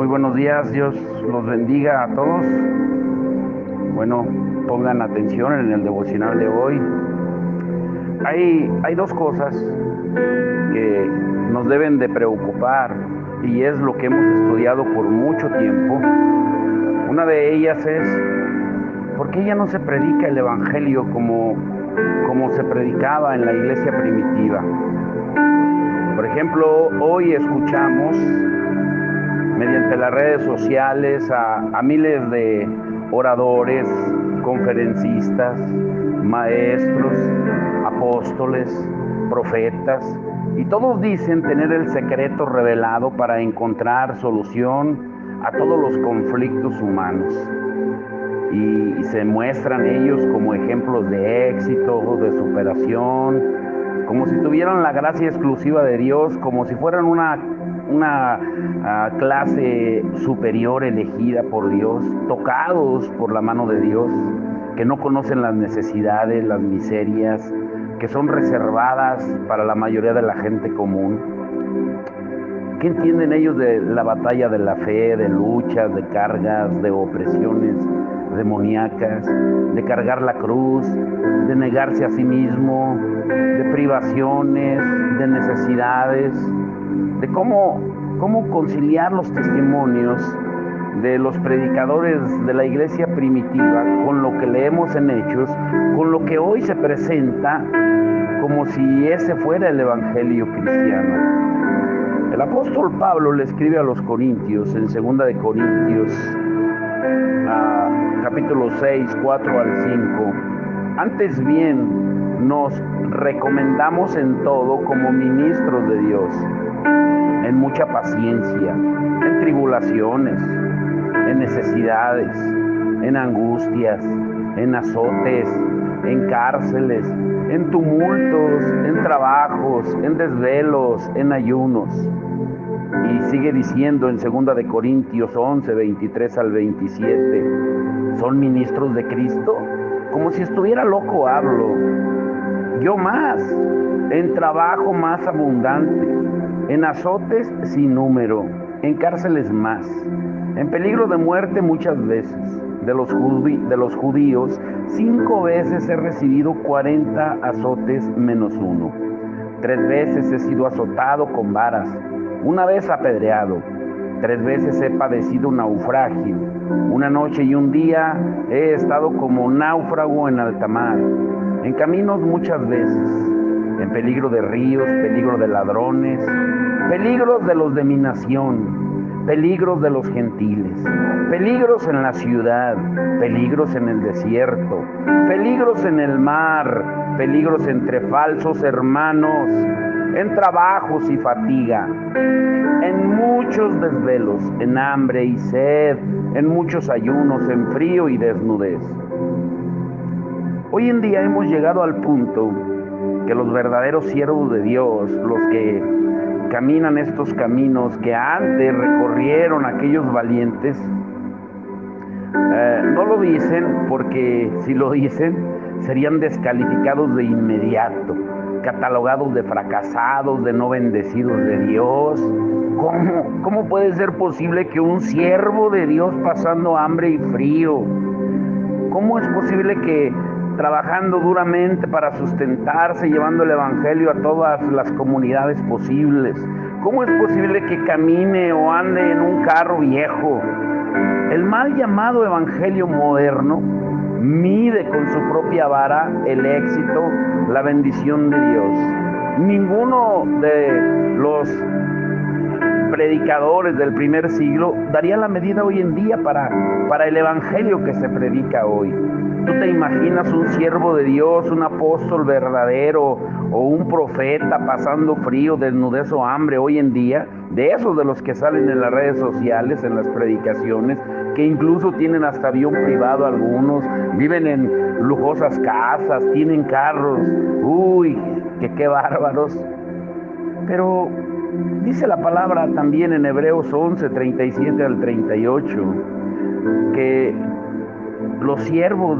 buenos días, Dios los bendiga a todos. Bueno, pongan atención en el devocional de hoy. Hay dos cosas que nos deben de preocupar y es lo que hemos estudiado por mucho tiempo. Una de ellas es, ¿por qué ya no se predica el Evangelio como se predicaba en la iglesia primitiva? Por ejemplo, hoy escuchamos mediante las redes sociales a miles de oradores, conferencistas, maestros, apóstoles, profetas, y todos dicen tener el secreto revelado para encontrar solución a todos los conflictos humanos. Y se muestran ellos como ejemplos de éxito, de superación, como si tuvieran la gracia exclusiva de Dios, como si fueran una clase superior elegida por Dios, tocados por la mano de Dios, que no conocen las necesidades, las miserias, que son reservadas para la mayoría de la gente común. ¿Qué entienden ellos de la batalla de la fe, de luchas, de cargas, de opresiones demoníacas, de cargar la cruz, de negarse a sí mismo, de privaciones, de necesidades, de cómo conciliar los testimonios de los predicadores de la iglesia primitiva con lo que leemos en Hechos, con lo que hoy se presenta como si ese fuera el evangelio cristiano? El apóstol Pablo le escribe a los Corintios en 2 de Corintios, capítulo 6, 4 al 5. Antes bien, nos recomendamos en todo como ministros de Dios, en mucha paciencia, en tribulaciones, en necesidades, en angustias, en azotes, en cárceles, en tumultos, en trabajos, en desvelos, en ayunos. Y sigue diciendo en 2 de Corintios 11, 23 al 27, ¿son ministros de Cristo? Como si estuviera loco hablo. Yo más, en trabajo más abundante, en azotes sin número, en cárceles más, en peligro de muerte muchas veces. De los judíos, 5 veces he recibido 40 azotes menos uno. 3 veces he sido azotado con varas, 1 vez apedreado, 3 veces he padecido naufragio, 1 noche y 1 día he estado como náufrago en alta mar, en caminos muchas veces, en peligro de ríos, peligro de ladrones, peligros de los de mi nación, peligros de los gentiles, peligros en la ciudad, peligros en el desierto, peligros en el mar, peligros entre falsos hermanos, en trabajos y fatiga, en muchos desvelos, en hambre y sed, en muchos ayunos, en frío y desnudez. Hoy en día hemos llegado al punto que los verdaderos siervos de Dios, los que caminan estos caminos que antes recorrieron aquellos valientes, no lo dicen porque si lo dicen serían descalificados de inmediato, catalogados de fracasados, de no bendecidos de Dios. ¿Cómo puede ser posible que un siervo de Dios pasando hambre y frío? ¿Cómo es posible que trabajando duramente para sustentarse, llevando el evangelio a todas las comunidades posibles? ¿Cómo es posible que camine o ande en un carro viejo? El mal llamado evangelio moderno mide con su propia vara el éxito, la bendición de Dios. Ninguno de los predicadores del primer siglo daría la medida hoy en día para el evangelio que se predica hoy. ¿Tú te imaginas un siervo de Dios, un apóstol verdadero o un profeta pasando frío, desnudez o hambre hoy en día? De esos de los que salen en las redes sociales, en las predicaciones, que incluso tienen hasta avión privado algunos, viven en lujosas casas, tienen carros. ¡Uy, qué bárbaros! Pero dice la palabra también en Hebreos 11, 37 al 38, que los siervos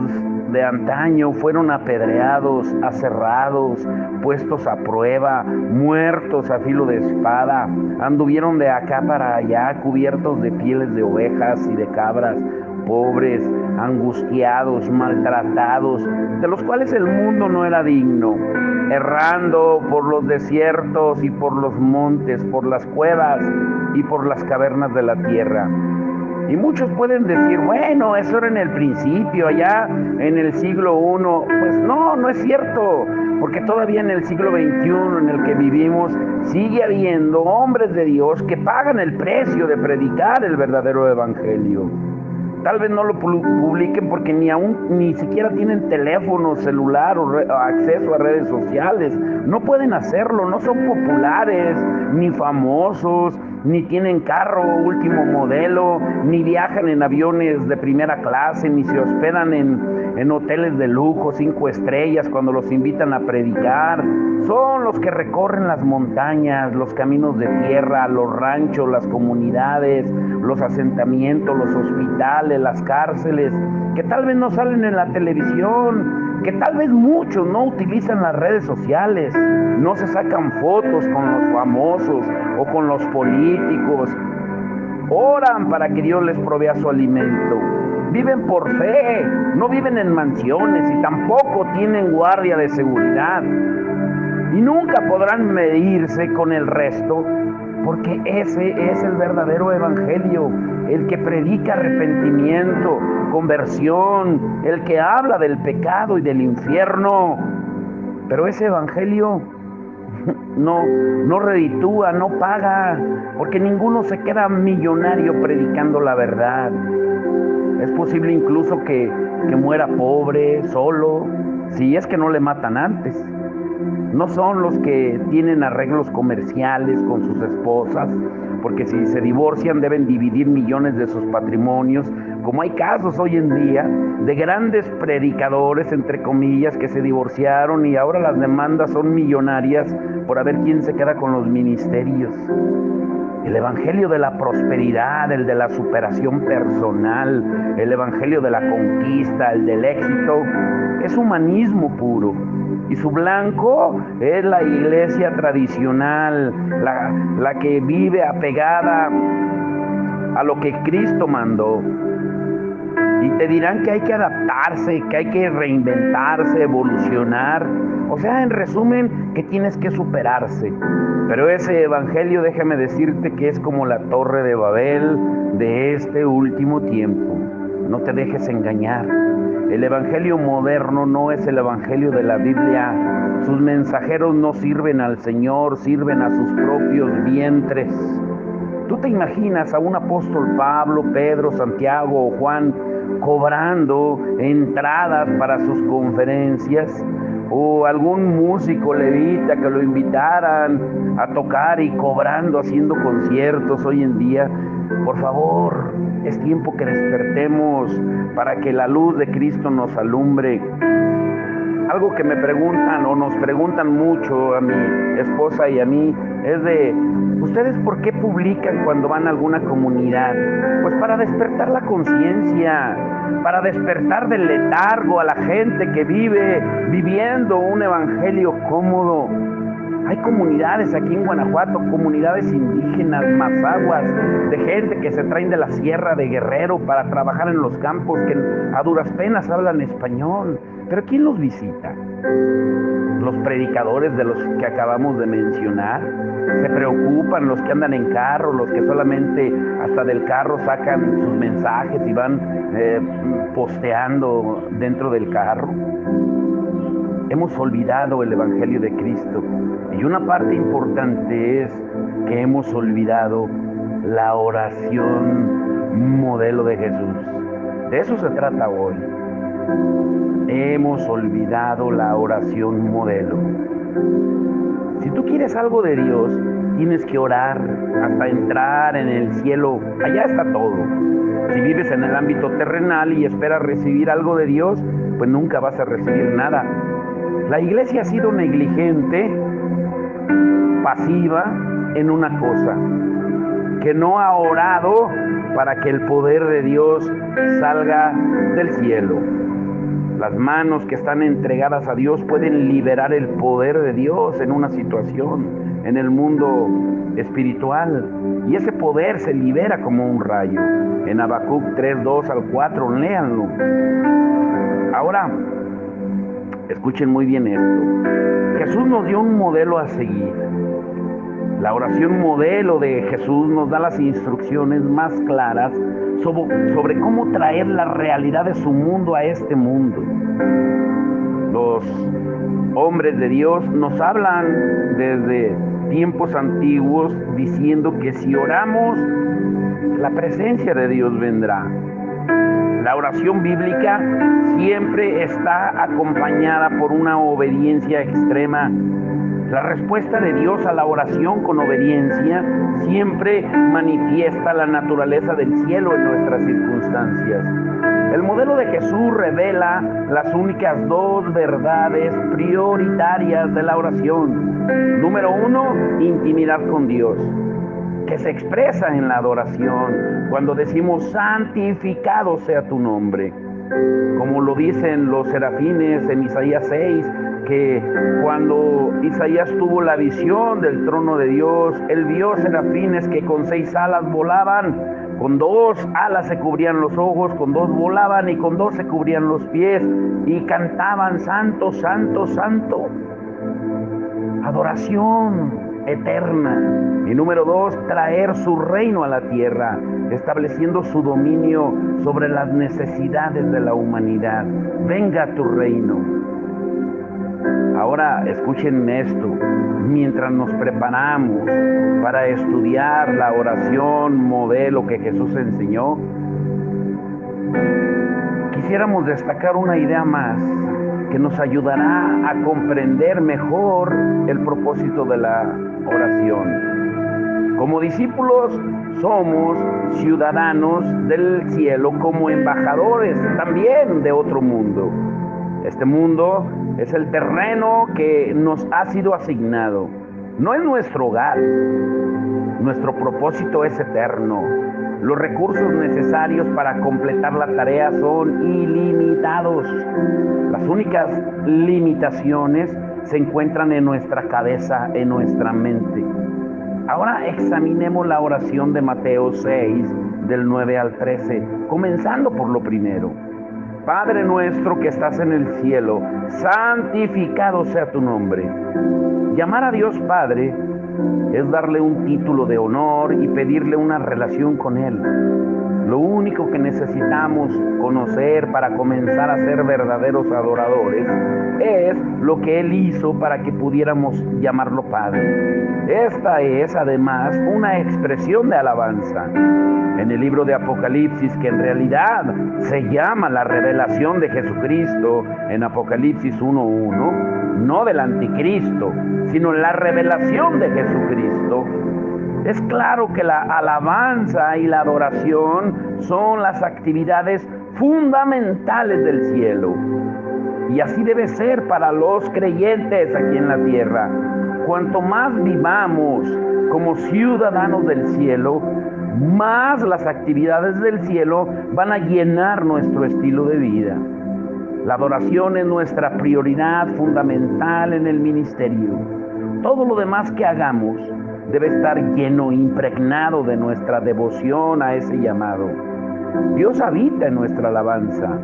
de antaño fueron apedreados, aserrados, puestos a prueba, muertos a filo de espada, anduvieron de acá para allá cubiertos de pieles de ovejas y de cabras, pobres, angustiados, maltratados, de los cuales el mundo no era digno, errando por los desiertos y por los montes, por las cuevas y por las cavernas de la tierra. Y muchos pueden decir, bueno, eso era en el principio, allá en el siglo I. Pues no, no es cierto, porque todavía en el siglo XXI en el que vivimos sigue habiendo hombres de Dios que pagan el precio de predicar el verdadero evangelio. Tal vez no lo publiquen porque ni siquiera tienen teléfono celular o acceso a redes sociales. No pueden hacerlo, no son populares, ni famosos, ni tienen carro último modelo, ni viajan en aviones de primera clase, ni se hospedan en hoteles de lujo, 5 estrellas cuando los invitan a predicar. Son los que recorren las montañas, los caminos de tierra, los ranchos, las comunidades, los asentamientos, los hospitales, las cárceles, que tal vez no salen en la televisión, que tal vez muchos no utilizan las redes sociales, no se sacan fotos con los famosos o con los políticos, oran para que Dios les provea su alimento, viven por fe, no viven en mansiones y tampoco tienen guardia de seguridad, y nunca podrán medirse con el resto, porque ese es el verdadero evangelio, el que predica arrepentimiento, conversión, el que habla del pecado y del infierno. Pero ese evangelio no reditúa, no paga, porque ninguno se queda millonario predicando la verdad. Es posible incluso que muera pobre, solo, si es que no le matan antes. No son los que tienen arreglos comerciales con sus esposas, porque si se divorcian deben dividir millones de sus patrimonios, como hay casos hoy en día de grandes predicadores, entre comillas, que se divorciaron y ahora las demandas son millonarias por a ver quién se queda con los ministerios. El evangelio de la prosperidad, el de la superación personal, el evangelio de la conquista, el del éxito, es humanismo puro. Y su blanco es la iglesia tradicional, la que vive apegada a lo que Cristo mandó. Y te dirán que hay que adaptarse, que hay que reinventarse, evolucionar. O sea, en resumen, que tienes que superarse. Pero ese evangelio, déjame decirte que es como la torre de Babel de este último tiempo. No te dejes engañar. El evangelio moderno no es el evangelio de la Biblia. Sus mensajeros no sirven al Señor, sirven a sus propios vientres. ¿Tú te imaginas a un apóstol Pablo, Pedro, Santiago o Juan cobrando entradas para sus conferencias? ¿O algún músico levita que lo invitaran a tocar y cobrando, haciendo conciertos hoy en día? Por favor, es tiempo que despertemos para que la luz de Cristo nos alumbre. Algo que me preguntan o nos preguntan mucho a mi esposa y a mí es de, ¿ustedes por qué publican cuando van a alguna comunidad? Pues para despertar la conciencia, para despertar del letargo a la gente que vive viviendo un evangelio cómodo. Hay comunidades aquí en Guanajuato, comunidades indígenas, mazahuas, de gente que se traen de la Sierra de Guerrero para trabajar en los campos, que a duras penas hablan español. Pero ¿quién los visita? Los predicadores de los que acabamos de mencionar. Se preocupan los que andan en carro, los que solamente hasta del carro sacan sus mensajes y van posteando dentro del carro. Hemos olvidado el evangelio de Cristo. Y una parte importante es que hemos olvidado la oración modelo de Jesús. De eso se trata hoy. Hemos olvidado la oración modelo. Si tú quieres algo de Dios, tienes que orar hasta entrar en el cielo. Allá está todo. Si vives en el ámbito terrenal y esperas recibir algo de Dios, pues nunca vas a recibir nada. La iglesia ha sido negligente, pasiva en una cosa, que no ha orado para que el poder de Dios salga del cielo. Las manos que están entregadas a Dios pueden liberar el poder de Dios en una situación, en el mundo espiritual. Y ese poder se libera como un rayo. En Habacuc 3, 2 al 4, léanlo. Ahora, escuchen muy bien esto. Jesús nos dio un modelo a seguir. La oración modelo de Jesús nos da las instrucciones más claras sobre cómo traer la realidad de su mundo a este mundo. Los hombres de Dios nos hablan desde tiempos antiguos diciendo que si oramos, la presencia de Dios vendrá. La oración bíblica siempre está acompañada por una obediencia extrema. La respuesta de Dios a la oración con obediencia siempre manifiesta la naturaleza del cielo en nuestras circunstancias. El modelo de Jesús revela las únicas dos verdades prioritarias de la oración. Número 1, intimidad con Dios, que se expresa en la adoración cuando decimos santificado sea tu nombre. Como lo dicen los serafines en Isaías 6, que cuando Isaías tuvo la visión del trono de Dios, él vio serafines que con 6 alas volaban, con 2 alas se cubrían los ojos, con 2 volaban y con 2 se cubrían los pies y cantaban santo, santo, santo. Adoración eterna. Y número 2, traer su reino a la tierra, estableciendo su dominio sobre las necesidades de la humanidad. Venga tu reino. Ahora escuchen esto, mientras nos preparamos para estudiar la oración modelo que Jesús enseñó, quisiéramos destacar una idea más que nos ayudará a comprender mejor el propósito de la oración. Como discípulos somos ciudadanos del cielo, como embajadores también de otro mundo. Este mundo es el terreno que nos ha sido asignado. No es nuestro hogar. Nuestro propósito es eterno. Los recursos necesarios para completar la tarea son ilimitados. Las únicas limitaciones se encuentran en nuestra cabeza, en nuestra mente. Ahora examinemos la oración de Mateo 6, del 9 al 13, comenzando por lo primero. Padre nuestro que estás en el cielo, santificado sea tu nombre. Llamar a Dios Padre es darle un título de honor y pedirle una relación con Él. Lo único que necesitamos conocer para comenzar a ser verdaderos adoradores es lo que Él hizo para que pudiéramos llamarlo Padre. Esta es además una expresión de alabanza. En el libro de Apocalipsis, que en realidad se llama la revelación de Jesucristo, en Apocalipsis 1:1, no del anticristo, sino la revelación de Jesucristo, es claro que la alabanza y la adoración son las actividades fundamentales del cielo. Y así debe ser para los creyentes aquí en la tierra. Cuanto más vivamos como ciudadanos del cielo, más las actividades del cielo van a llenar nuestro estilo de vida. La adoración es nuestra prioridad fundamental en el ministerio. Todo lo demás que hagamos debe estar lleno, impregnado de nuestra devoción a ese llamado. Dios habita en nuestra alabanza.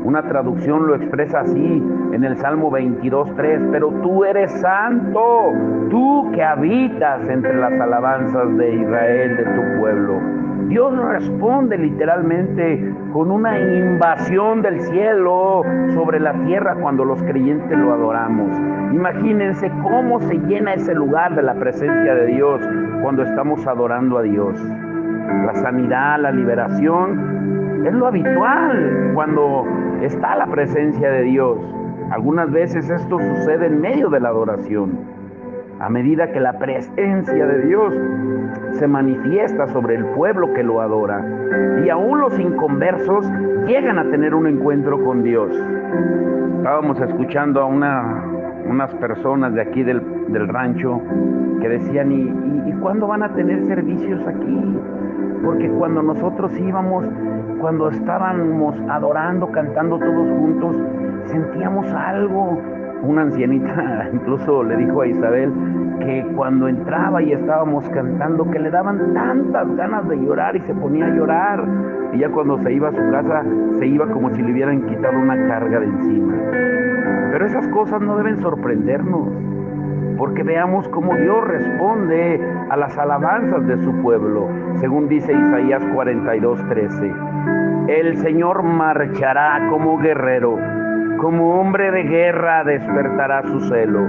Una traducción lo expresa así en el Salmo 22:3, pero tú eres santo, tú que habitas entre las alabanzas de Israel, de tu pueblo. Dios responde literalmente con una invasión del cielo sobre la tierra cuando los creyentes lo adoramos. Imagínense cómo se llena ese lugar de la presencia de Dios cuando estamos adorando a Dios. La sanidad, la liberación, es lo habitual cuando está la presencia de Dios. Algunas veces esto sucede en medio de la adoración. A medida que la presencia de Dios se manifiesta sobre el pueblo que lo adora, y aún los inconversos llegan a tener un encuentro con Dios. Estábamos escuchando a unas personas de aquí del rancho que decían, ¿y cuándo van a tener servicios aquí? Porque cuando nosotros íbamos, cuando estábamos adorando, cantando todos juntos, sentíamos algo. Una ancianita incluso le dijo a Isabel que cuando entraba y estábamos cantando, que le daban tantas ganas de llorar y se ponía a llorar. Y ya cuando se iba a su casa, se iba como si le hubieran quitado una carga de encima. Pero esas cosas no deben sorprendernos, porque veamos cómo Dios responde a las alabanzas de su pueblo, según dice Isaías 42:13. El Señor marchará como guerrero, como hombre de guerra despertará su celo.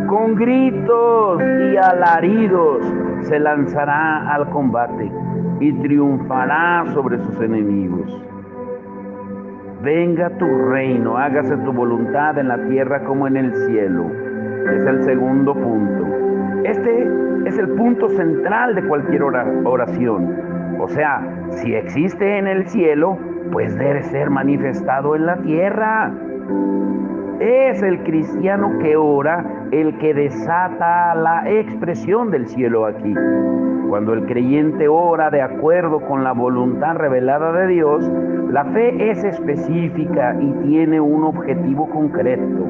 Con gritos y alaridos se lanzará al combate y triunfará sobre sus enemigos. Venga tu reino, hágase tu voluntad en la tierra como en el cielo. Es el segundo punto. Este es el punto central de cualquier oración. O sea, si existe en el cielo, pues debe ser manifestado en la tierra. Es el cristiano que ora el que desata la expresión del cielo aquí. Cuando el creyente ora de acuerdo con la voluntad revelada de Dios, la fe es específica y tiene un objetivo concreto.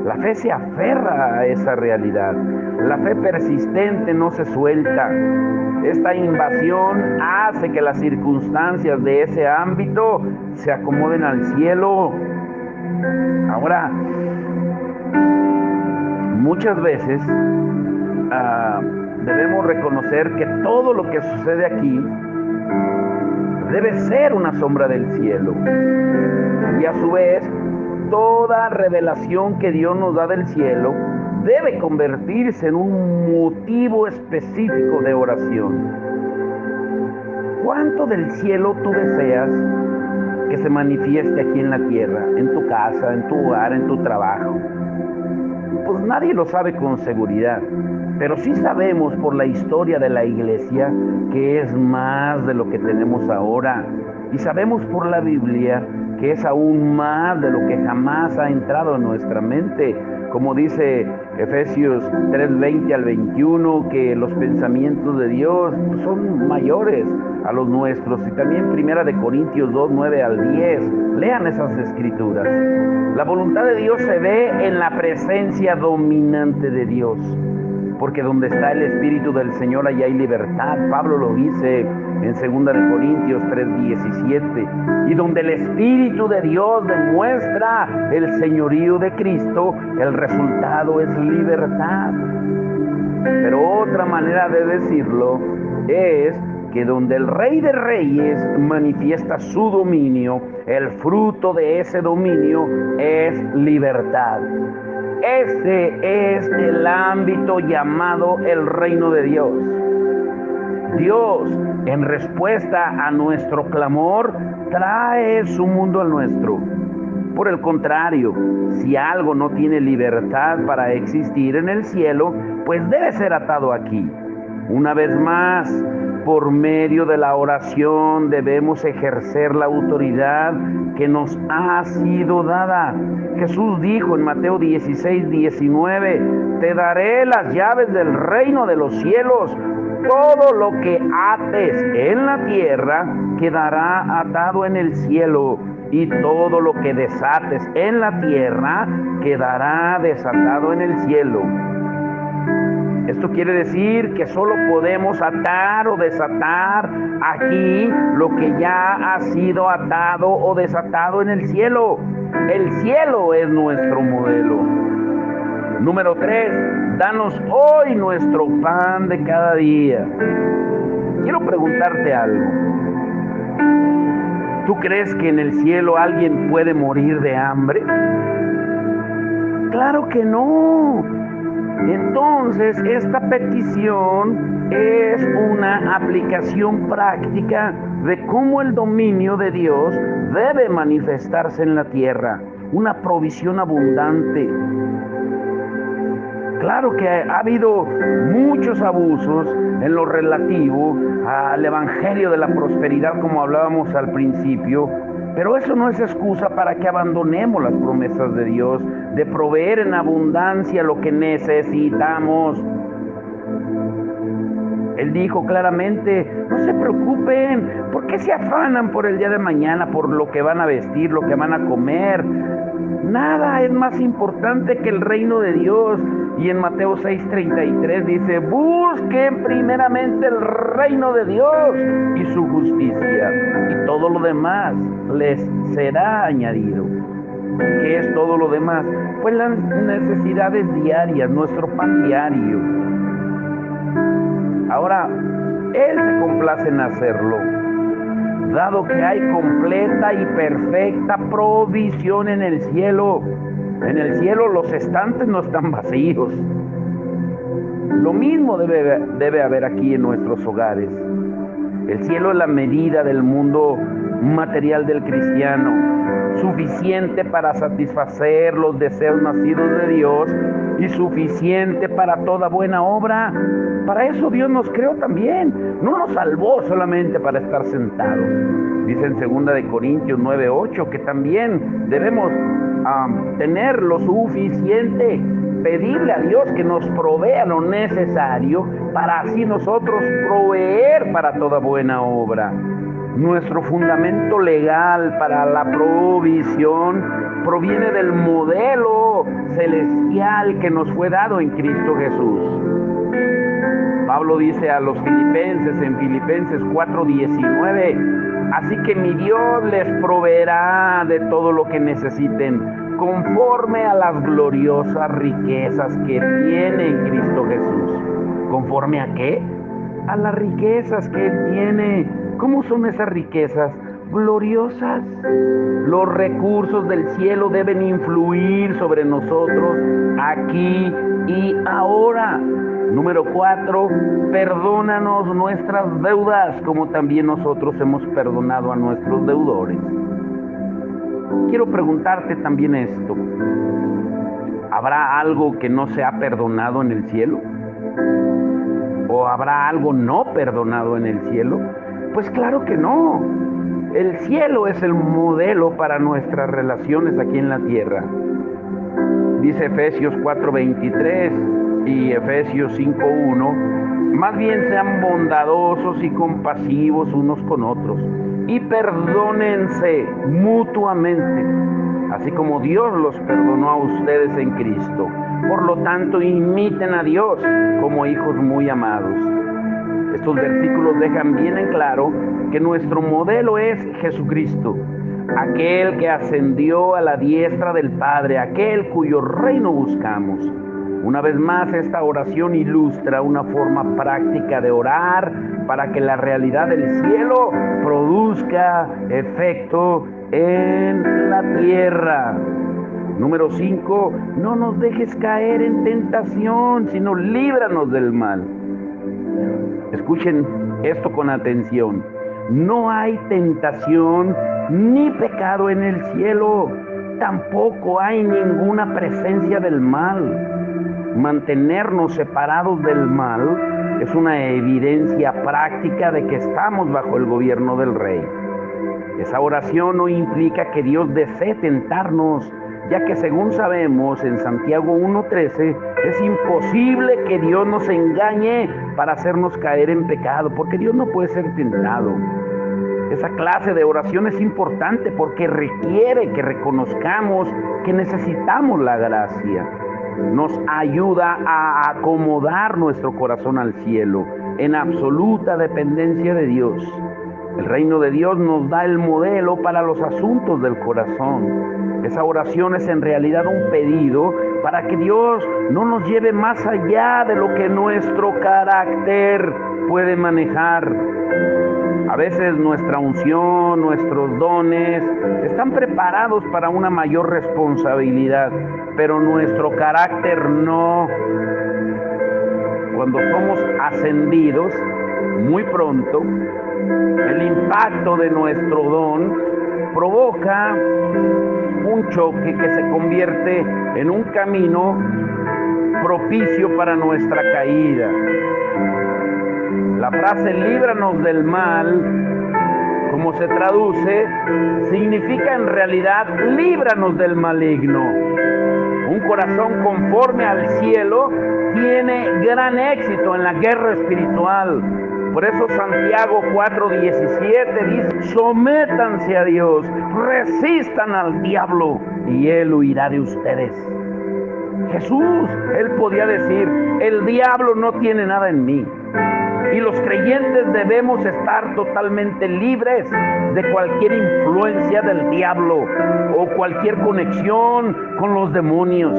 La fe se aferra a esa realidad. La fe persistente no se suelta. Esta invasión hace que las circunstancias de ese ámbito se acomoden al cielo. Ahora, muchas veces debemos reconocer que todo lo que sucede aquí debe ser una sombra del cielo. Y a su vez, toda revelación que Dios nos da del cielo debe convertirse en un motivo específico de oración. ¿Cuánto del cielo tú deseas que se manifieste aquí en la tierra, en tu casa, en tu hogar, en tu trabajo? Pues nadie lo sabe con seguridad, pero sí sabemos por la historia de la iglesia que es más de lo que tenemos ahora, y sabemos por la Biblia que es aún más de lo que jamás ha entrado en nuestra mente, como dice Efesios 3:20 al 21, que los pensamientos de Dios son mayores a los nuestros, y también Primera de Corintios 2:9 al 10. Lean esas escrituras. La voluntad de Dios se ve en la presencia dominante de Dios, porque donde está el Espíritu del Señor, allá hay libertad. Pablo lo dice en 2 de Corintios 3:17. Y donde el Espíritu de Dios demuestra el señorío de Cristo, el resultado es libertad. Pero otra manera de decirlo es que donde el Rey de Reyes manifiesta su dominio, el fruto de ese dominio es libertad. Ese es el ámbito llamado el reino de Dios. Dios, en respuesta a nuestro clamor, trae su mundo al nuestro. Por el contrario, si algo no tiene libertad para existir en el cielo, pues debe ser atado aquí. Una vez más, por medio de la oración debemos ejercer la autoridad que nos ha sido dada. Jesús dijo en Mateo 16:19, te daré las llaves del reino de los cielos. Todo lo que ates en la tierra quedará atado en el cielo, y todo lo que desates en la tierra quedará desatado en el cielo. Esto quiere decir que solo podemos atar o desatar aquí lo que ya ha sido atado o desatado en el cielo. El cielo es nuestro modelo. Número 3, danos hoy nuestro pan de cada día. Quiero preguntarte algo. ¿Tú crees que en el cielo alguien puede morir de hambre? Claro que no. Entonces, esta petición es una aplicación práctica de cómo el dominio de Dios debe manifestarse en la tierra, una provisión abundante. Claro que ha habido muchos abusos en lo relativo al evangelio de la prosperidad, como hablábamos al principio, pero eso no es excusa para que abandonemos las promesas de Dios, de proveer en abundancia lo que necesitamos. Él dijo claramente, no se preocupen, ¿por qué se afanan por el día de mañana, por lo que van a vestir, lo que van a comer? Nada es más importante que el reino de Dios. Y en Mateo 6:33 dice, busquen primeramente el reino de Dios y su justicia, y todo lo demás les será añadido. ¿Qué es todo lo demás? Pues las necesidades diarias, nuestro pan diario. Ahora, Él se complace en hacerlo, dado que hay completa y perfecta provisión en el cielo. En el cielo los estantes no están vacíos. Lo mismo debe haber aquí en nuestros hogares. El cielo es la medida del mundo material del cristiano, suficiente para satisfacer los deseos nacidos de Dios y suficiente para toda buena obra. Para eso Dios nos creó también. No nos salvó solamente para estar sentados. Dice en 2 Corintios 9:8 que también debemos tener lo suficiente, pedirle a Dios que nos provea lo necesario para así nosotros proveer para toda buena obra. Nuestro fundamento legal para la provisión proviene del modelo celestial que nos fue dado en Cristo Jesús. Pablo dice a los filipenses en Filipenses 4:19, así que mi Dios les proveerá de todo lo que necesiten, conforme a las gloriosas riquezas que tiene en Cristo Jesús. ¿Conforme a qué? A las riquezas que Él tiene. ¿Cómo son esas riquezas? Gloriosas. Los recursos del cielo deben influir sobre nosotros aquí y ahora. Número 4, perdónanos nuestras deudas, como también nosotros hemos perdonado a nuestros deudores. Quiero preguntarte también esto. ¿Habrá algo que no se ha perdonado en el cielo? ¿O habrá algo no perdonado en el cielo? Pues claro que no. El cielo es el modelo para nuestras relaciones aquí en la tierra. Dice Efesios 4:23 y Efesios 5:1, más bien sean bondadosos y compasivos unos con otros y perdónense mutuamente, así como Dios los perdonó a ustedes en Cristo. Por lo tanto, imiten a Dios como hijos muy amados. Estos versículos dejan bien en claro que nuestro modelo es Jesucristo, aquel que ascendió a la diestra del Padre, aquel cuyo reino buscamos. Una vez más, esta oración ilustra una forma práctica de orar para que la realidad del cielo produzca efecto en la tierra. Número 5, no nos dejes caer en tentación, sino líbranos del mal. Escuchen esto con atención. No hay tentación ni pecado en el cielo, tampoco hay ninguna presencia del mal. Mantenernos separados del mal es una evidencia práctica de que estamos bajo el gobierno del Rey. Esa oración no implica que Dios desee tentarnos, ya que según sabemos en Santiago 1:13, es imposible que Dios nos engañe para hacernos caer en pecado, porque Dios no puede ser tentado. Esa clase de oración es importante porque requiere que reconozcamos que necesitamos la gracia. Nos ayuda a acomodar nuestro corazón al cielo, en absoluta dependencia de Dios. El reino de Dios nos da el modelo para los asuntos del corazón. Esa oración es en realidad un pedido para que Dios no nos lleve más allá de lo que nuestro carácter puede manejar. A veces nuestra unción, nuestros dones están preparados para una mayor responsabilidad, pero nuestro carácter no. Cuando somos ascendidos, muy pronto, el impacto de nuestro don provoca un choque que se convierte en un camino propicio para nuestra caída. La frase líbranos del mal, como se traduce, significa en realidad líbranos del maligno. Un corazón conforme al cielo tiene gran éxito en la guerra espiritual. Por eso Santiago 4:17 dice: sométanse a Dios, resistan al diablo y él huirá de ustedes. Jesús, él podía decir: el diablo no tiene nada en mí. Y los creyentes debemos estar totalmente libres de cualquier influencia del diablo o cualquier conexión con los demonios.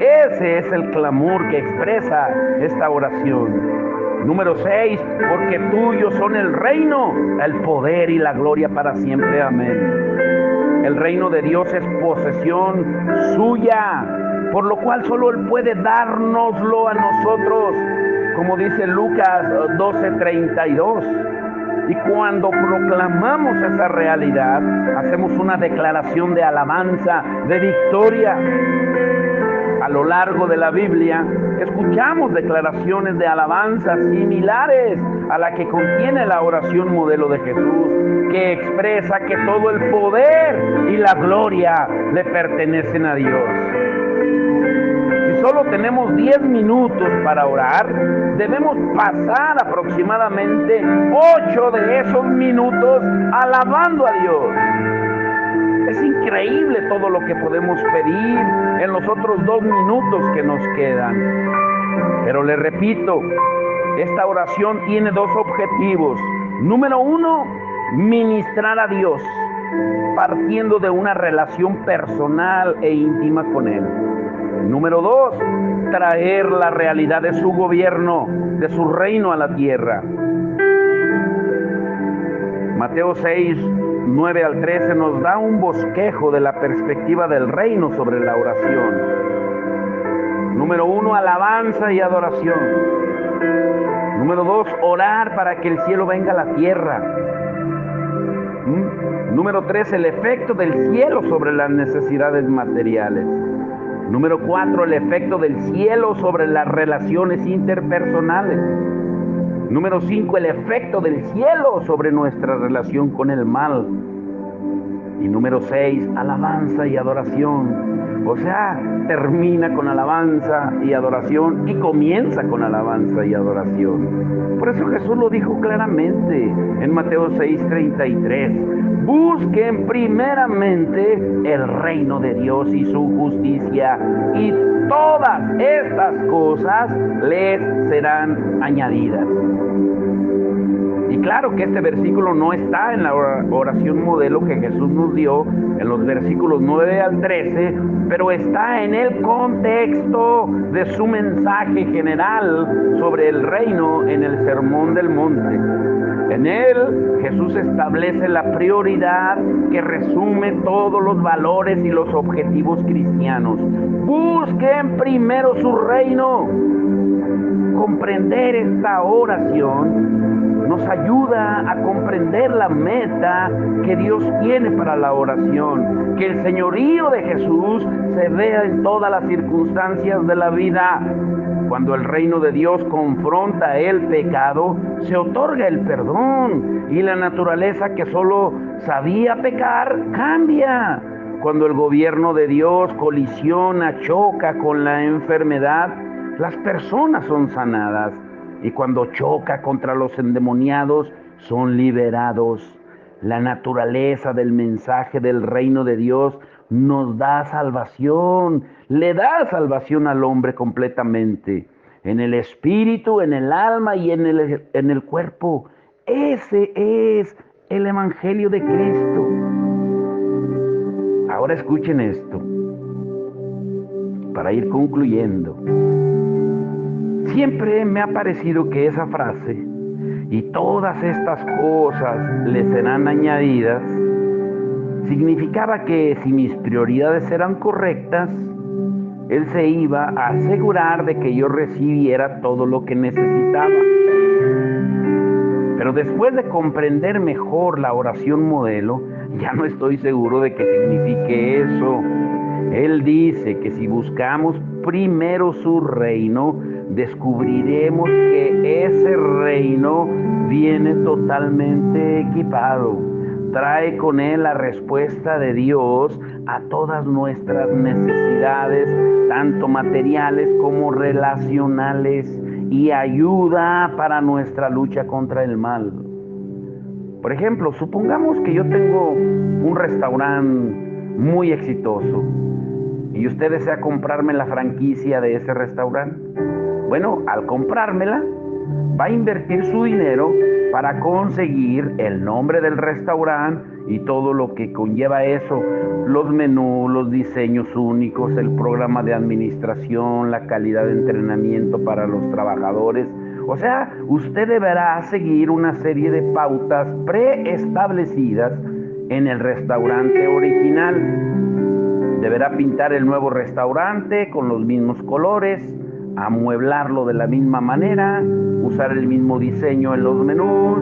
Ese es el clamor que expresa esta oración. Número 6, porque tuyos son el reino, el poder y la gloria para siempre. Amén. El reino de Dios es posesión suya, por lo cual solo Él puede dárnoslo a nosotros, como dice Lucas 12:32. Y cuando proclamamos esa realidad, hacemos una declaración de alabanza, de victoria. A lo largo de la Biblia, escuchamos declaraciones de alabanza similares a la que contiene la oración modelo de Jesús, que expresa que todo el poder y la gloria le pertenecen a Dios. Solo tenemos 10 minutos para orar, debemos pasar aproximadamente 8 de esos minutos alabando a Dios. Es increíble todo lo que podemos pedir en los otros 2 minutos que nos quedan. Pero le repito, esta oración tiene 2 objetivos. Número 1, ministrar a Dios, partiendo de una relación personal e íntima con Él. Número 2, traer la realidad de su gobierno, de su reino a la tierra. Mateo 6:9 al 13 nos da un bosquejo de la perspectiva del reino sobre la oración. Número 1, alabanza y adoración. Número 2, orar para que el cielo venga a la tierra. Número 3, el efecto del cielo sobre las necesidades materiales. Número 4, el efecto del cielo sobre las relaciones interpersonales. Número 5, el efecto del cielo sobre nuestra relación con el mal. Y número 6, alabanza y adoración. O sea, termina con alabanza y adoración y comienza con alabanza y adoración. Por eso Jesús lo dijo claramente en Mateo 6:33. Busquen primeramente el reino de Dios y su justicia, y todas estas cosas les serán añadidas. Y claro que este versículo no está en la oración modelo que Jesús nos dio en los versículos 9 al 13, pero está en el contexto de su mensaje general sobre el reino en el Sermón del Monte. En él, Jesús establece la prioridad que resume todos los valores y los objetivos cristianos. Busquen primero su reino. Comprender esta oración nos ayuda a comprender la meta que Dios tiene para la oración, que el señorío de Jesús se vea en todas las circunstancias de la vida. Cuando el reino de Dios confronta el pecado, se otorga el perdón y la naturaleza que solo sabía pecar cambia. Cuando el gobierno de Dios colisiona, choca con la enfermedad, las personas son sanadas. Y cuando choca contra los endemoniados, son liberados. La naturaleza del mensaje del reino de Dios nos da salvación, le da salvación al hombre completamente, en el espíritu, en el alma y en el cuerpo. Ese es el evangelio de Cristo. Ahora escuchen esto, para ir concluyendo. Siempre me ha parecido que esa frase, y todas estas cosas le serán añadidas, significaba que si mis prioridades eran correctas, Él se iba a asegurar de que yo recibiera todo lo que necesitaba. Pero después de comprender mejor la oración modelo, ya no estoy seguro de que signifique eso. Él dice que si buscamos primero su reino, descubriremos que ese reino viene totalmente equipado. Trae con él la respuesta de Dios a todas nuestras necesidades, tanto materiales como relacionales, y ayuda para nuestra lucha contra el mal. Por ejemplo, supongamos que yo tengo un restaurante muy exitoso y usted desea comprarme la franquicia de ese restaurante. Bueno, al comprármela, va a invertir su dinero para conseguir el nombre del restaurante y todo lo que conlleva eso, los menús, los diseños únicos, el programa de administración, la calidad de entrenamiento para los trabajadores. O sea, usted deberá seguir una serie de pautas preestablecidas en el restaurante original. Deberá pintar el nuevo restaurante con los mismos colores, amueblarlo de la misma manera, usar el mismo diseño en los menús,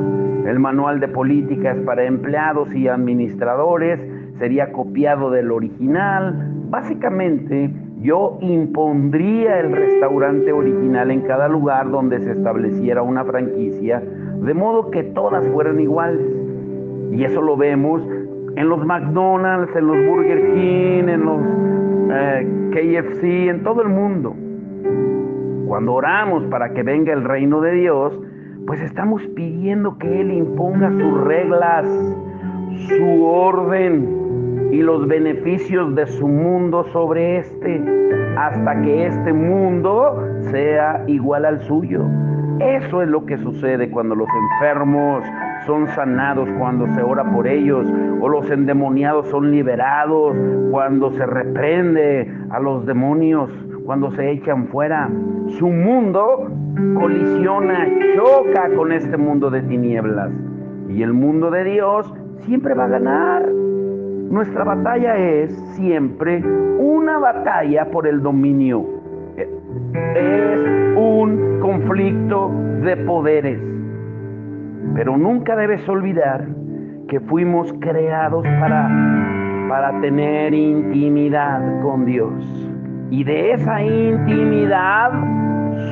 el manual de políticas para empleados y administradores sería copiado del original. Básicamente, yo impondría el restaurante original en cada lugar donde se estableciera una franquicia, de modo que todas fueran iguales. Y eso lo vemos en los McDonald's, en los Burger King, en los KFC, en todo el mundo. Cuando oramos para que venga el reino de Dios, pues estamos pidiendo que Él imponga sus reglas, su orden y los beneficios de su mundo sobre hasta que este mundo sea igual al suyo. Eso es lo que sucede cuando los enfermos son sanados, cuando se ora por ellos, o los endemoniados son liberados, cuando se reprende a los demonios, cuando se echan fuera. Su mundo colisiona, choca con este mundo de tinieblas, y el mundo de Dios siempre va a ganar. Nuestra batalla es siempre una batalla por el dominio. Es un conflicto de poderes. Pero nunca debes olvidar que fuimos creados para tener intimidad con Dios. Y de esa intimidad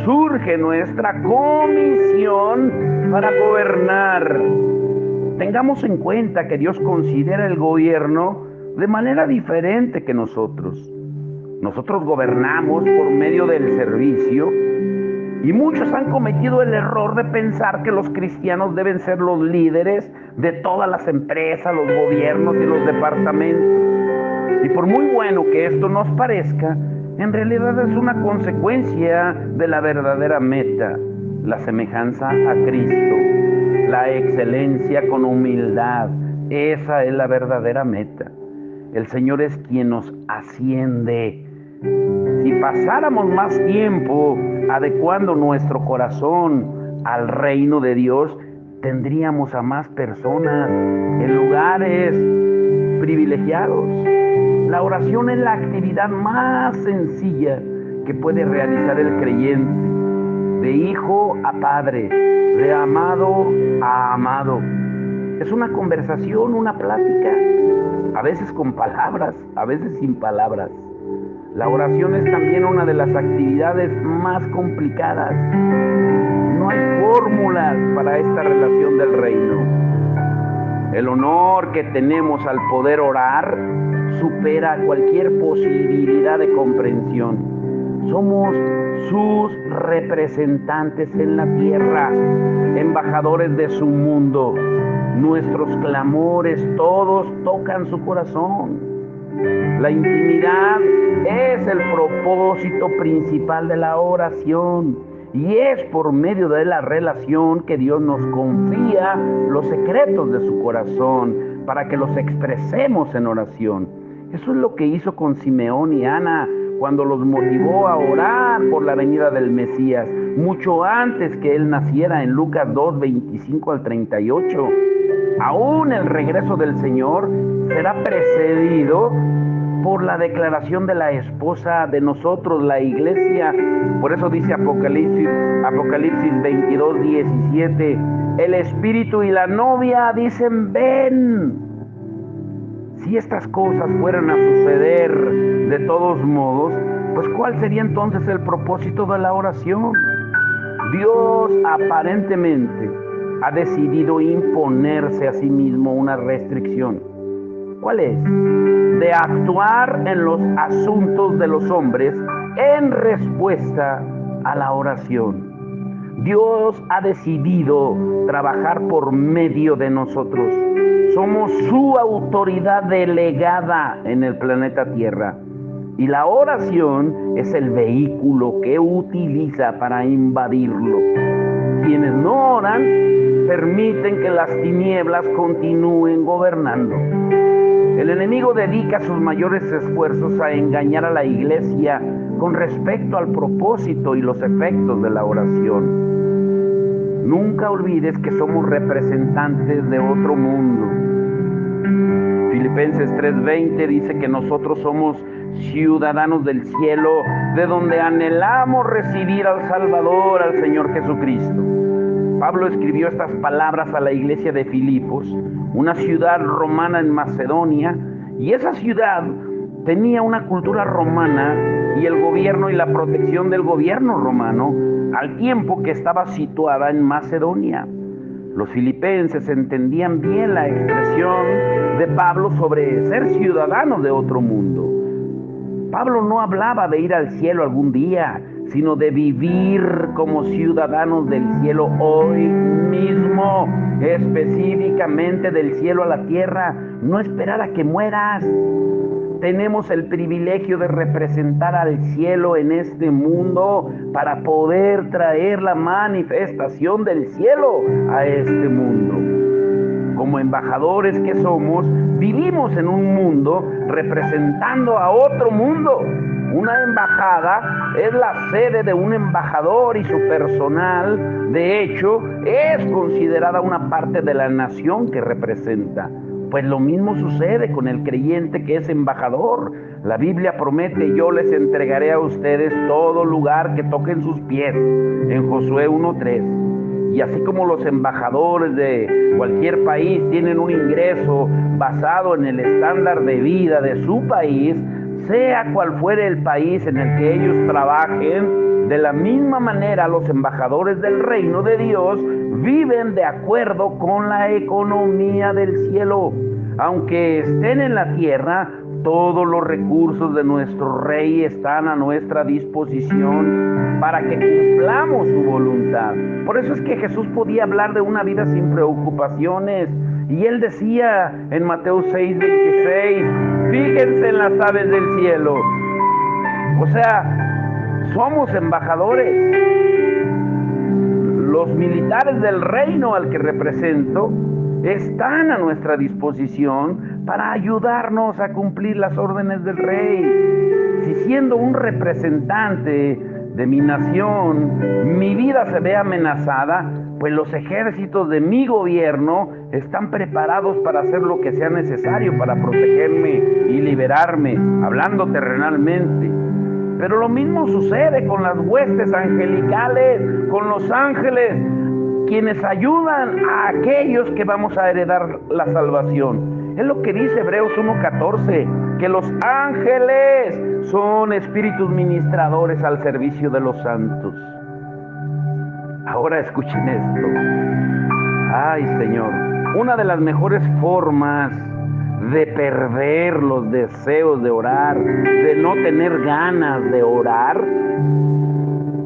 surge nuestra comisión para gobernar. Tengamos en cuenta que Dios considera el gobierno de manera diferente que nosotros. Nosotros gobernamos por medio del servicio, y muchos han cometido el error de pensar que los cristianos deben ser los líderes de todas las empresas, los gobiernos y los departamentos. Y por muy bueno que esto nos parezca, en realidad es una consecuencia de la verdadera meta, la semejanza a Cristo, la excelencia con humildad. Esa es la verdadera meta. El Señor es quien nos asciende. Si pasáramos más tiempo adecuando nuestro corazón al reino de Dios, tendríamos a más personas en lugares privilegiados. La oración es la actividad más sencilla que puede realizar el creyente, de hijo a padre, de amado a amado. Es una conversación, una plática, a veces con palabras, a veces sin palabras. La oración es también una de las actividades más complicadas. No hay fórmulas para esta relación del reino. El honor que tenemos al poder orar supera cualquier posibilidad de comprensión. Somos sus representantes en la tierra, embajadores de su mundo. Nuestros clamores todos tocan su corazón. La intimidad es el propósito principal de la oración, y es por medio de la relación que Dios nos confía los secretos de su corazón para que los expresemos en oración. Eso es lo que hizo con Simeón y Ana cuando los motivó a orar por la venida del Mesías, mucho antes que él naciera, en Lucas 2, 25 al 38. Aún el regreso del Señor será precedido por la declaración de la esposa de nosotros, la iglesia. Por eso dice Apocalipsis 22, 17, el Espíritu y la novia dicen, ven. Si estas cosas fueran a suceder de todos modos, pues ¿cuál sería entonces el propósito de la oración? Dios aparentemente ha decidido imponerse a sí mismo una restricción. ¿Cuál es? De actuar en los asuntos de los hombres en respuesta a la oración. Dios ha decidido trabajar por medio de nosotros. Somos su autoridad delegada en el planeta Tierra. Y la oración es el vehículo que utiliza para invadirlo. Quienes no oran permiten que las tinieblas continúen gobernando. El enemigo dedica sus mayores esfuerzos a engañar a la iglesia con respecto al propósito y los efectos de la oración. Nunca olvides que somos representantes de otro mundo. Filipenses 3:20 dice que nosotros somos ciudadanos del cielo, de donde anhelamos recibir al Salvador, al Señor Jesucristo. Pablo escribió estas palabras a la iglesia de Filipos, una ciudad romana en Macedonia, y esa ciudad tenía una cultura romana y el gobierno y la protección del gobierno romano, al tiempo que estaba situada en Macedonia. Los filipenses entendían bien la expresión de Pablo sobre ser ciudadanos de otro mundo. Pablo no hablaba de ir al cielo algún día, sino de vivir como ciudadanos del cielo hoy mismo, específicamente del cielo a la tierra, no esperar a que mueras. Tenemos el privilegio de representar al cielo en este mundo para poder traer la manifestación del cielo a este mundo. Como embajadores que somos, vivimos en un mundo representando a otro mundo. Una embajada es la sede de un embajador y su personal, de hecho, es considerada una parte de la nación que representa. Pues lo mismo sucede con el creyente que es embajador. La Biblia promete: yo les entregaré a ustedes todo lugar que toquen sus pies, en Josué 1:3. Y así como los embajadores de cualquier país tienen un ingreso basado en el estándar de vida de su país, sea cual fuere el país en el que ellos trabajen, de la misma manera los embajadores del reino de Dios viven de acuerdo con la economía del cielo. Aunque estén en la tierra, todos los recursos de nuestro Rey están a nuestra disposición para que cumplamos su voluntad. Por eso es que Jesús podía hablar de una vida sin preocupaciones. Y Él decía en Mateo 6:26, fíjense en las aves del cielo. O sea, somos embajadores. Los militares del reino al que represento están a nuestra disposición para ayudarnos a cumplir las órdenes del rey. Si siendo un representante de mi nación, mi vida se ve amenazada, pues los ejércitos de mi gobierno están preparados para hacer lo que sea necesario para protegerme y liberarme, hablando terrenalmente. Pero lo mismo sucede con las huestes angelicales, con los ángeles, quienes ayudan a aquellos que vamos a heredar la salvación. Es lo que dice Hebreos 1:14, que los ángeles son espíritus ministradores al servicio de los santos. Ahora escuchen esto. Ay, Señor, una de las mejores formas de perder los deseos de orar, de no tener ganas de orar,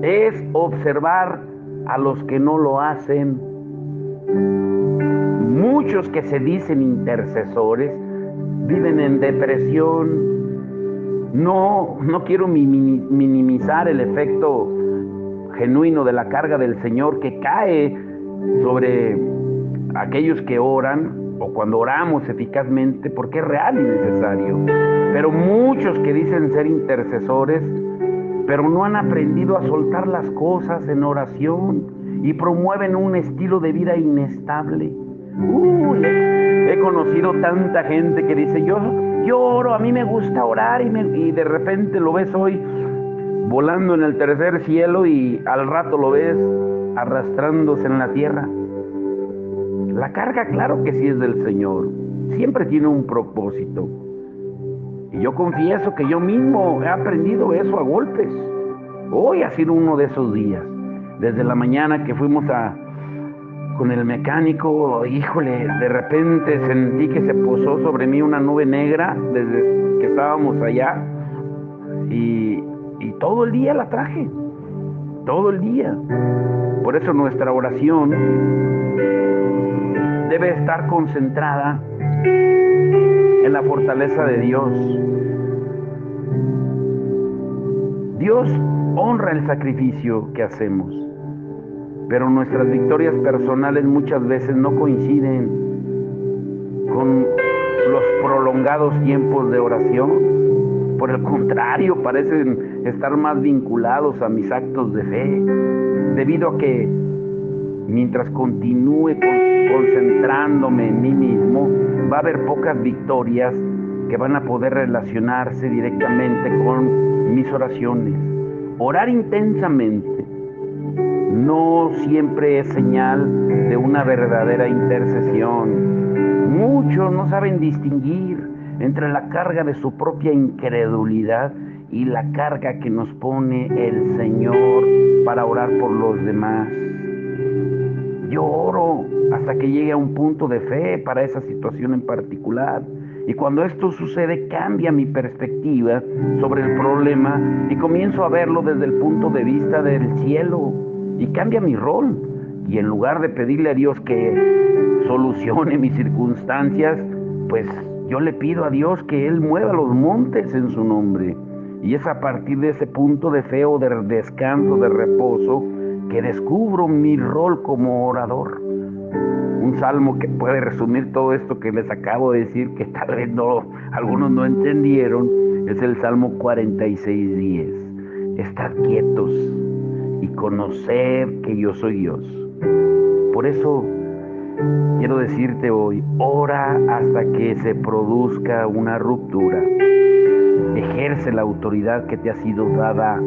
es observar a los que no lo hacen. Muchos que se dicen intercesores viven en depresión. No quiero minimizar el efecto genuino de la carga del Señor que cae sobre aquellos que oran, o cuando oramos eficazmente, porque es real y necesario. Pero muchos que dicen ser intercesores, pero no han aprendido a soltar las cosas en oración y promueven un estilo de vida inestable. He conocido tanta gente que dice, yo oro, a mí me gusta orar, y de repente lo ves hoy volando en el tercer cielo y al rato lo ves arrastrándose en la tierra. La carga, claro que sí es del Señor, siempre tiene un propósito. Y yo confieso que yo mismo he aprendido eso a golpes. Hoy ha sido uno de esos días. Desde la mañana que fuimos a con el mecánico, híjole, de repente sentí que se posó sobre mí una nube negra desde que estábamos allá y, y todo el día la traje, todo el día. Por eso nuestra oración debe estar concentrada en la fortaleza de Dios. Dios honra el sacrificio que hacemos, pero nuestras victorias personales muchas veces no coinciden con los prolongados tiempos de oración. Por el contrario, parecen estar más vinculados a mis actos de fe, debido a que mientras continúe concentrándome en mí mismo, va a haber pocas victorias que van a poder relacionarse directamente con mis oraciones. Orar intensamente no siempre es señal de una verdadera intercesión. Muchos no saben distinguir entre la carga de su propia incredulidad y la carga que nos pone el Señor para orar por los demás. Yo oro hasta que llegue a un punto de fe para esa situación en particular. Y cuando esto sucede, cambia mi perspectiva sobre el problema y comienzo a verlo desde el punto de vista del cielo. Y cambia mi rol. Y en lugar de pedirle a Dios que solucione mis circunstancias, pues yo le pido a Dios que Él mueva los montes en su nombre. Y es a partir de ese punto de fe o de descanso, de reposo, que descubro mi rol como orador. Un salmo que puede resumir todo esto que les acabo de decir, que tal vez algunos no entendieron, es el Salmo 46:10. Estar quietos y conocer que yo soy Dios. Por eso quiero decirte hoy, ora hasta que se produzca una ruptura. Ejerce la autoridad que te ha sido dada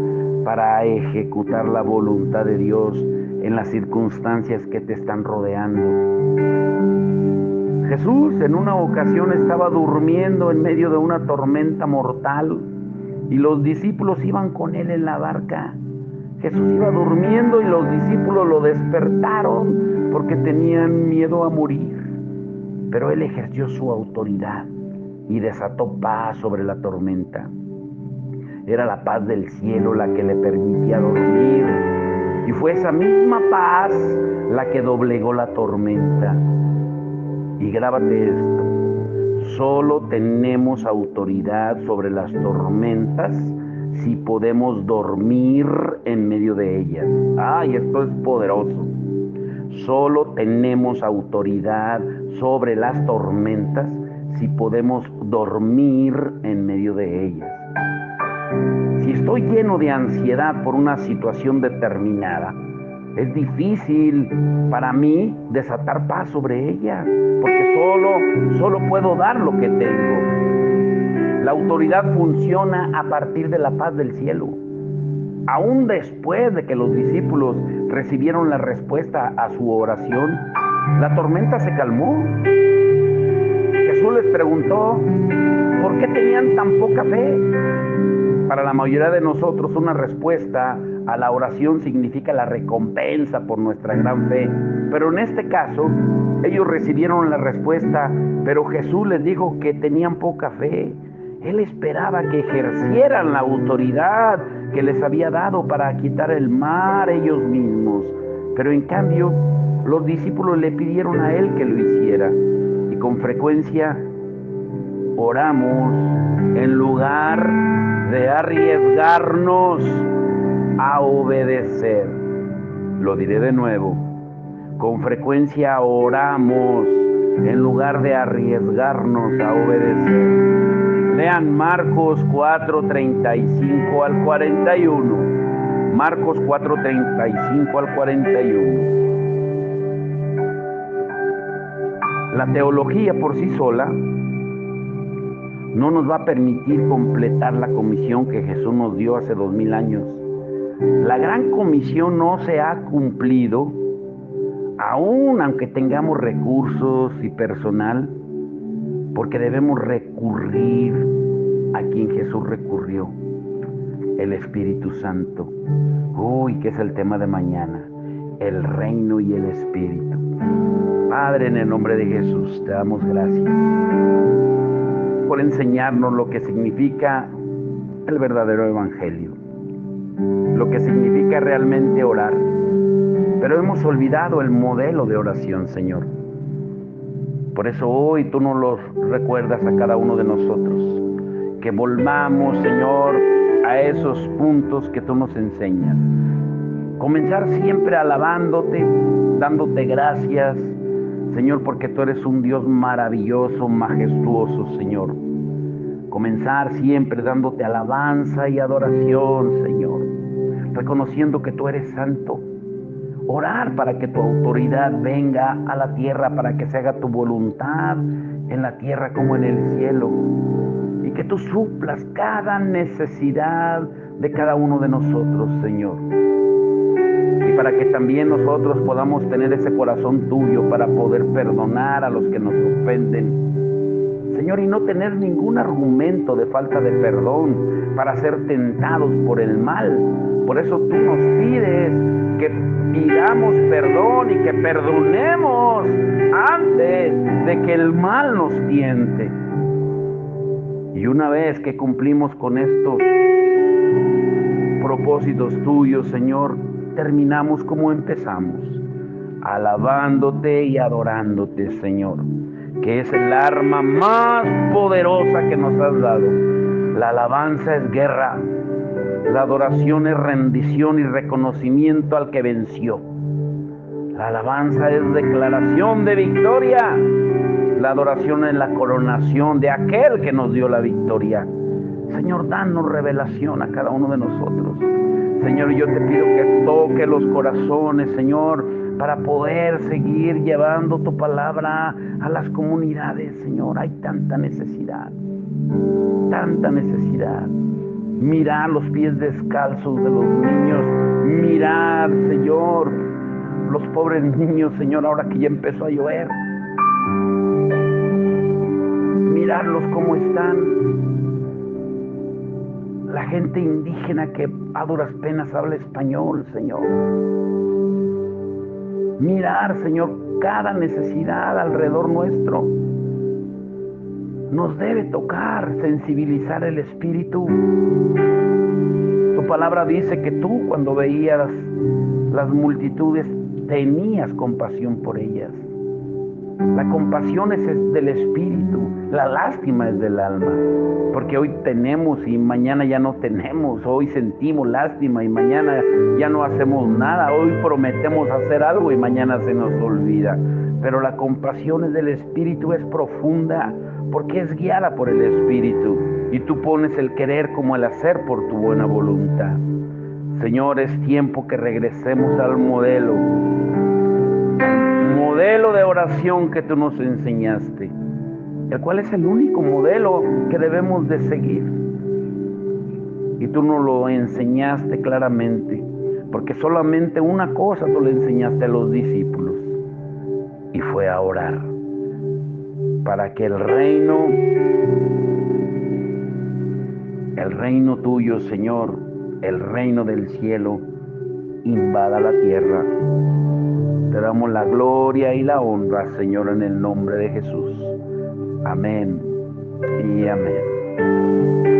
para ejecutar la voluntad de Dios en las circunstancias que te están rodeando. Jesús en una ocasión estaba durmiendo en medio de una tormenta mortal y los discípulos iban con él en la barca. Jesús iba durmiendo y los discípulos lo despertaron porque tenían miedo a morir. Pero él ejerció su autoridad y desató paz sobre la tormenta. Era la paz del cielo la que le permitía dormir. Y fue esa misma paz la que doblegó la tormenta. Y grábate esto, solo tenemos autoridad sobre las tormentas si podemos dormir en medio de ellas. ¡Ay, esto es poderoso! Solo tenemos autoridad sobre las tormentas si podemos dormir en medio de ellas. Si estoy lleno de ansiedad por una situación determinada, es difícil para mí desatar paz sobre ella, porque solo puedo dar lo que tengo. La autoridad funciona a partir de la paz del cielo. Aún después de que los discípulos recibieron la respuesta a su oración, la tormenta se calmó. Jesús les preguntó, ¿por qué tenían tan poca fe? Para la mayoría de nosotros, una respuesta a la oración significa la recompensa por nuestra gran fe. Pero en este caso, ellos recibieron la respuesta, pero Jesús les dijo que tenían poca fe. Él esperaba que ejercieran la autoridad que les había dado para quitar el mar ellos mismos. Pero en cambio, los discípulos le pidieron a Él que lo hiciera. Y con frecuencia oramos en lugar de arriesgarnos a obedecer. Lo diré de nuevo. Con frecuencia oramos en lugar de arriesgarnos a obedecer. Lean Marcos 4:35 al 41. Marcos 4:35 al 41. La teología por sí sola no nos va a permitir completar la comisión que Jesús nos dio hace 2000 años. La gran comisión no se ha cumplido, aún aunque tengamos recursos y personal, porque debemos recurrir a quien Jesús recurrió, el Espíritu Santo. Uy, que es el tema de mañana, el reino y el Espíritu. Padre, en el nombre de Jesús, te damos gracias por enseñarnos lo que significa el verdadero evangelio, lo que significa realmente orar. Pero hemos olvidado el modelo de oración, Señor. Por eso hoy tú nos lo recuerdas a cada uno de nosotros, que volvamos, Señor, a esos puntos que tú nos enseñas. Comenzar siempre alabándote, dándote gracias, Señor, porque tú eres un Dios maravilloso, majestuoso, Señor. Comenzar siempre dándote alabanza y adoración, Señor, reconociendo que tú eres santo. Orar para que tu autoridad venga a la tierra, para que se haga tu voluntad en la tierra como en el cielo. Y que tú suplas cada necesidad de cada uno de nosotros, Señor. Y para que también nosotros podamos tener ese corazón tuyo para poder perdonar a los que nos ofenden, Señor, y no tener ningún argumento de falta de perdón para ser tentados por el mal. Por eso tú nos pides que pidamos perdón y que perdonemos antes de que el mal nos tiente. Y una vez que cumplimos con estos propósitos tuyos, Señor, terminamos como empezamos, alabándote y adorándote, Señor, que es el arma más poderosa que nos has dado. La alabanza es guerra, la adoración es rendición y reconocimiento al que venció. La alabanza es declaración de victoria, la adoración es la coronación de aquel que nos dio la victoria. Señor, danos revelación a cada uno de nosotros. Señor, yo te pido que toque los corazones, Señor, para poder seguir llevando tu palabra a las comunidades, Señor. Hay tanta necesidad, tanta necesidad. Mirar los pies descalzos de los niños, mirar, Señor, los pobres niños, Señor, ahora que ya empezó a llover. Mirarlos cómo están. La gente indígena que a duras penas habla español, Señor. Mirar, Señor, cada necesidad alrededor nuestro. Nos debe tocar, sensibilizar el espíritu. Tu palabra dice que tú, cuando veías las multitudes, tenías compasión por ellas. La compasión es del espíritu, la lástima es del alma. Porque hoy tenemos y mañana ya no tenemos. Hoy sentimos lástima y mañana ya no hacemos nada. Hoy prometemos hacer algo y mañana se nos olvida. Pero la compasión es del espíritu, es profunda, porque es guiada por el espíritu. Y tú pones el querer como el hacer por tu buena voluntad. Señor, es tiempo que regresemos al modelo de oración que tú nos enseñaste, el cual es el único modelo que debemos de seguir. Y tú nos lo enseñaste claramente, porque solamente una cosa tú le enseñaste a los discípulos, y fue a orar, para que el reino tuyo, Señor, el reino del cielo, invada la tierra. Te damos la gloria y la honra, Señor, en el nombre de Jesús. Amén y amén.